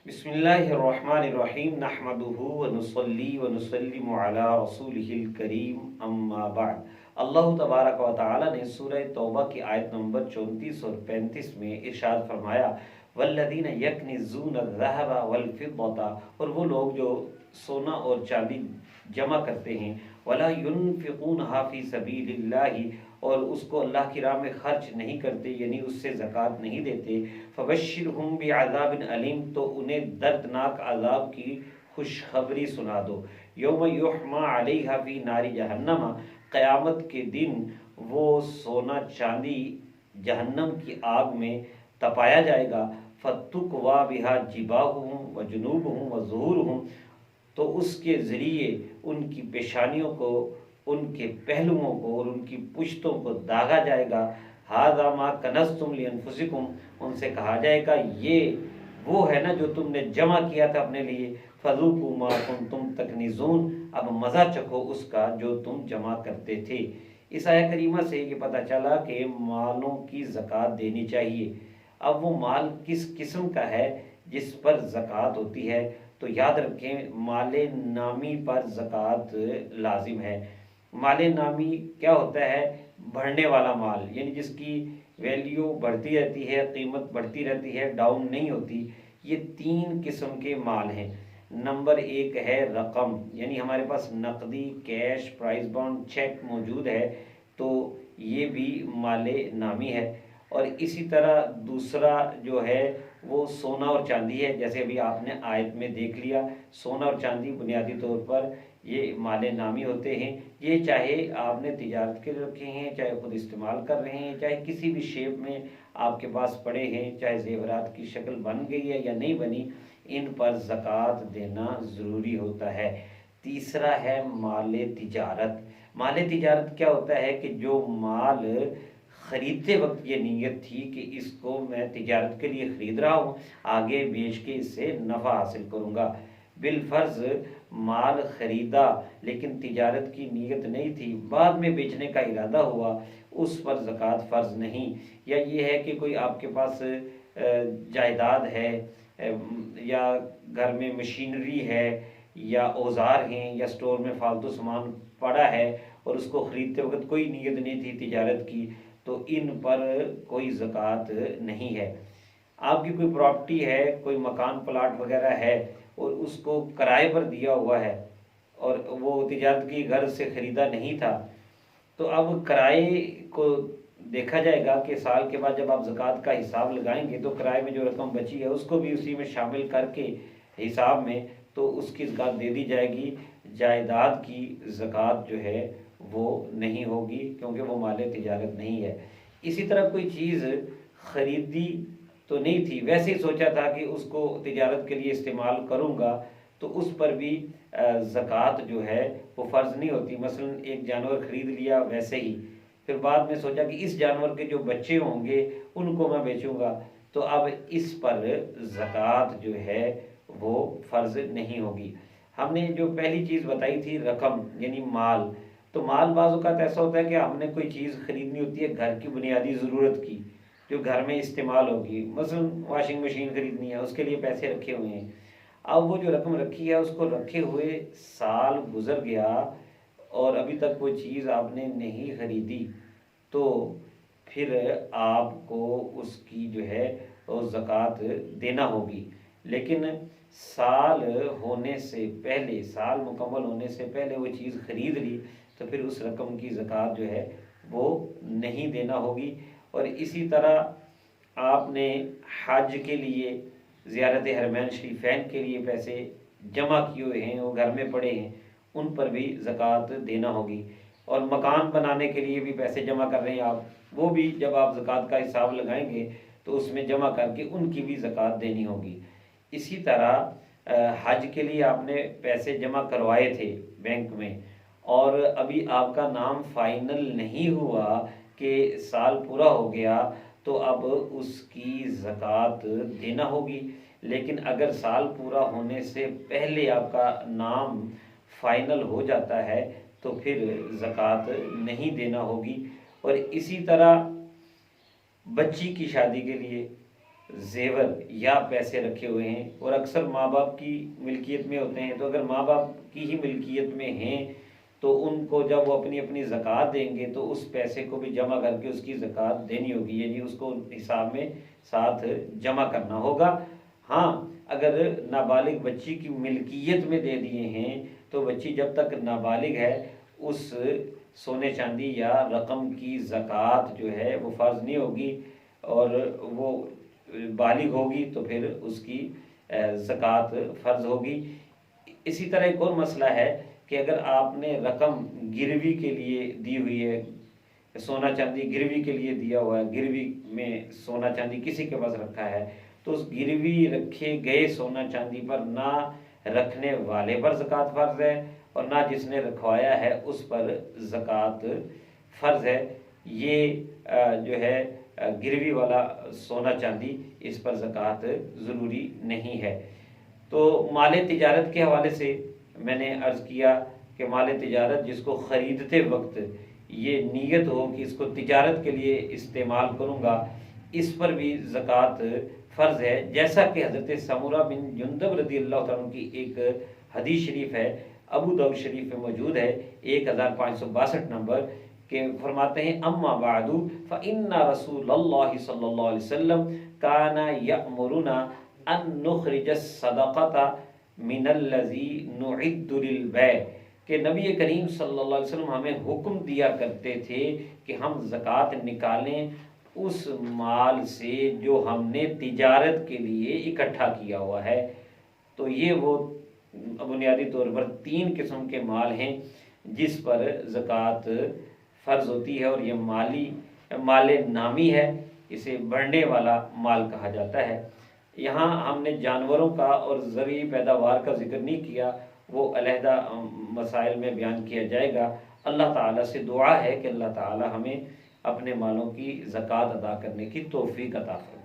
बिस्मिल्लाहिर्रहमानिर्रहीम नहमदुहु व नुसल्ली व नुसल्लिमु अला रसूलिहिल करीम अम्मा बाद। अल्लाह तबारक व तआला ने सूरह तौबा की आयत नंबर 34 और 35 में इरशाद फरमाया, वल्लदीन यकनिज़ून अज़्ज़हब वल फिद्दता, और वो लोग जो सोना और चांदी जमा करते हैं, वला युनफिकूनहा फी सबीलिल्लाहि, और उसको अल्लाह की राह में खर्च नहीं करते, यानी उससे ज़कात नहीं देते, फ़बश्शिरहुम बिअज़ाबिन अलीम, तो उन्हें दर्दनाक अज़ाब की खुशखबरी सुना दो। यौम युहमा अलैहा फी नारी जहन्नम, क़यामत के दिन वो सोना चांदी जहन्नम की आग में तपाया जाएगा। फतुकवा बिहा जिबाहुहुम व जुनूबहुम व ज़ुहूरुहुम, तो उसके ज़रिए उनकी पेशानियों को, उनके पहलुओं को और उनकी पुश्तों को दागा जाएगा। हाज़ा मा कनज़्तुम लिअन्फुसिकुम, उनसे कहा जाएगा ये वो है ना जो तुमने जमा किया था अपने लिए। फ़ज़ूक़ू मा कुंतुम तकनिज़ून, अब मज़ा चखो उसका जो तुम जमा करते थे। इस आया करीमा से ये पता चला कि मालों की ज़कात देनी चाहिए। अब वो माल किस किस्म का है जिस पर ज़कात होती है, तो याद रखें माले नामी पर ज़कात लाजिम है। माले नामी क्या होता है? बढ़ने वाला माल, यानी जिसकी वैल्यू बढ़ती रहती है, कीमत बढ़ती रहती है, डाउन नहीं होती। ये तीन किस्म के माल हैं। नंबर एक है रकम, यानी हमारे पास नकदी, कैश, प्राइस बॉन्ड, चेक मौजूद है, तो ये भी माले नामी है। और इसी तरह दूसरा जो है वो सोना और चांदी है, जैसे अभी आपने आयत में देख लिया। सोना और चांदी बुनियादी तौर पर ये माले नामी होते हैं। ये चाहे आपने तिजारत के लिए रखे हैं, चाहे खुद इस्तेमाल कर रहे हैं, चाहे किसी भी शेप में आपके पास पड़े हैं, चाहे जेवरात की शक्ल बन गई है या नहीं बनी, इन पर ज़कात देना ज़रूरी होता है। तीसरा है माले तिजारत। माले तिजारत क्या होता है कि जो माल ख़रीदते वक्त ये नीयत थी कि इसको मैं तिजारत के लिए ख़रीद रहा हूँ, आगे बेच के इससे नफ़ा हासिल करूँगा। बिलफ़र्ज़ माल ख़रीदा लेकिन तिजारत की नीयत नहीं थी, बाद में बेचने का इरादा हुआ, उस पर ज़कात फ़र्ज़ नहीं। या ये है कि कोई आपके पास जायदाद है, या घर में मशीनरी है, या औज़ार हैं, या स्टोर में फ़ालतू सामान पड़ा है और उसको ख़रीदते वक्त कोई नीयत नहीं थी तिजारत की, तो इन पर कोई ज़कात नहीं है। आपकी कोई प्रॉपर्टी है, कोई मकान प्लाट वगैरह है और उसको किराए पर दिया हुआ है और वो तिजारत की घर से ख़रीदा नहीं था, तो अब किराए को देखा जाएगा कि साल के बाद जब आप ज़कात का हिसाब लगाएंगे तो किराए में जो रकम बची है उसको भी उसी में शामिल करके हिसाब में तो उसकी ज़कात दे दी जाएगी। जायदाद की ज़कात जो है वो नहीं होगी, क्योंकि वो माले तिजारत नहीं है। इसी तरह कोई चीज़ ख़रीदी तो नहीं थी, वैसे ही सोचा था कि उसको तिजारत के लिए इस्तेमाल करूँगा, तो उस पर भी ज़कात जो है वो फ़र्ज़ नहीं होती। मसलन एक जानवर ख़रीद लिया वैसे ही, फिर बाद में सोचा कि इस जानवर के जो बच्चे होंगे उनको मैं बेचूँगा, तो अब इस पर ज़कात जो है वो फ़र्ज़ नहीं होगी। हमने जो पहली चीज़ बताई थी रकम यानी माल, तो माल बाज़ औक़ात ऐसा होता है कि हमने कोई चीज़ ख़रीदनी होती है घर की बुनियादी ज़रूरत की, जो घर में इस्तेमाल होगी। मसलन वॉशिंग मशीन ख़रीदनी है, उसके लिए पैसे रखे हुए हैं। अब वो जो रकम रखी है उसको रखे हुए साल गुज़र गया और अभी तक कोई चीज़ आपने नहीं ख़रीदी, तो फिर आपको उसकी जो है वो ज़कात देना होगी। लेकिन साल होने से पहले, साल मुकम्मल होने से पहले वो चीज़ ख़रीद ली तो फिर उस रकम की ज़कात जो है वो नहीं देना होगी। और इसी तरह आपने हज के लिए, ज़ियारत हरमैन शरीफैन के लिए पैसे जमा किए हुए हैं, वो घर में पड़े हैं, उन पर भी ज़कात देना होगी। और मकान बनाने के लिए भी पैसे जमा कर रहे हैं आप, वो भी जब आप ज़कात का हिसाब लगाएंगे तो उसमें जमा करके उनकी भी ज़कात देनी होगी। इसी तरह हज के लिए आपने पैसे जमा करवाए थे बैंक में और अभी आपका नाम फाइनल नहीं हुआ कि साल पूरा हो गया, तो अब उसकी ज़कात देना होगी। लेकिन अगर साल पूरा होने से पहले आपका नाम फाइनल हो जाता है तो फिर ज़कात नहीं देना होगी। और इसी तरह बच्ची की शादी के लिए زیور یا پیسے رکھے ہوئے ہیں اور اکثر ماں باپ کی ملکیت میں ہوتے ہیں، تو اگر ماں باپ کی ہی ملکیت میں ہیں تو ان کو جب وہ اپنی اپنی زکوٰۃ دیں گے تو اس پیسے کو بھی جمع کر کے اس کی زکوٰۃ دینی ہوگی، یعنی اس کو حساب میں ساتھ جمع کرنا ہوگا۔ ہاں، اگر نابالغ بچی کی ملکیت میں دے دیے ہیں تو بچی جب تک نابالغ ہے اس سونے چاندی یا رقم کی زکوٰۃ جو ہے وہ فرض نہیں ہوگی، اور وہ بالغ ہوگی تو پھر اس کی زکوٰۃ فرض ہوگی۔ اسی طرح ایک اور مسئلہ ہے کہ اگر آپ نے رقم گروی کے لیے دی ہوئی ہے، سونا چاندی گروی کے لیے دیا ہوا ہے، گروی میں سونا چاندی کسی کے پاس رکھا ہے، تو اس گروی رکھے گئے سونا چاندی پر نہ رکھنے والے پر زکوٰۃ فرض ہے اور نہ جس نے رکھوایا ہے اس پر زکوٰۃ فرض ہے۔ یہ جو ہے گروی والا سونا چاندی، اس پر زکوٰۃ ضروری نہیں ہے۔ تو مال تجارت کے حوالے سے میں نے عرض کیا کہ مال تجارت جس کو خریدتے وقت یہ نیت ہو کہ اس کو تجارت کے لیے استعمال کروں گا، اس پر بھی زکوٰۃ فرض ہے، جیسا کہ حضرت سمورہ بن جندب رضی اللہ تعالیٰ کی ایک حدیث شریف ہے، ابو داؤد شریف میں موجود ہے 1562 نمبر، کہ فرماتے ہیں اما بعد فإن رسول اللہ صلی اللہ علیہ وسلم کان یأمرنا ان نخرج الصدقۃ من الذی نعد للبیع، کہ نبی کریم صلی اللہ علیہ وسلم ہمیں حکم دیا کرتے تھے کہ ہم زکوٰۃ نکالیں اس مال سے جو ہم نے تجارت کے لیے اکٹھا کیا ہوا ہے۔ تو یہ وہ بنیادی طور پر 3 قسم کے مال ہیں جس پر زکوٰۃ فرض ہوتی ہے، اور یہ مال نامی ہے، اسے بڑھنے والا مال کہا جاتا ہے۔ یہاں ہم نے جانوروں کا اور زرعی پیداوار کا ذکر نہیں کیا، وہ علیحدہ مسائل میں بیان کیا جائے گا۔ اللہ تعالیٰ سے دعا ہے کہ اللہ تعالیٰ ہمیں اپنے مالوں کی زکوٰۃ ادا کرنے کی توفیق عطا فرمائے۔